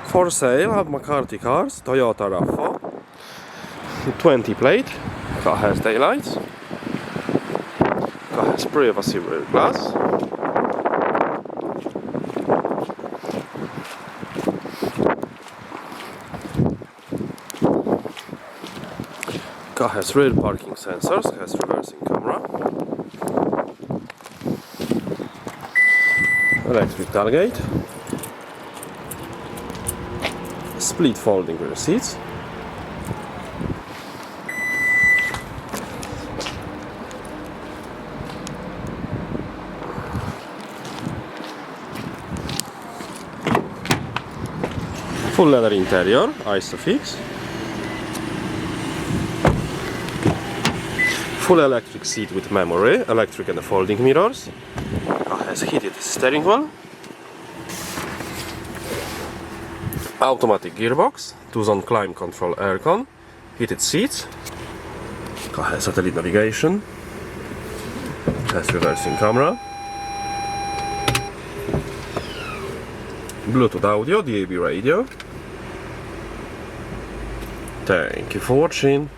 For sale at McCarthy Cars, Toyota RAV 20 plate. Car has taillights. Car has privacy rear glass. Car has rear parking sensors, has reversing camera. Electric tailgate. Split folding rear seats. Full leather interior, ISOFIX. Full electric seat with memory, electric and folding mirrors. Car has heated steering wheel. Automatic gearbox, 2-zone climate control aircon, heated seats. Car has satellite navigation. Has reversing camera. Bluetooth audio, DAB radio. Thank you for watching.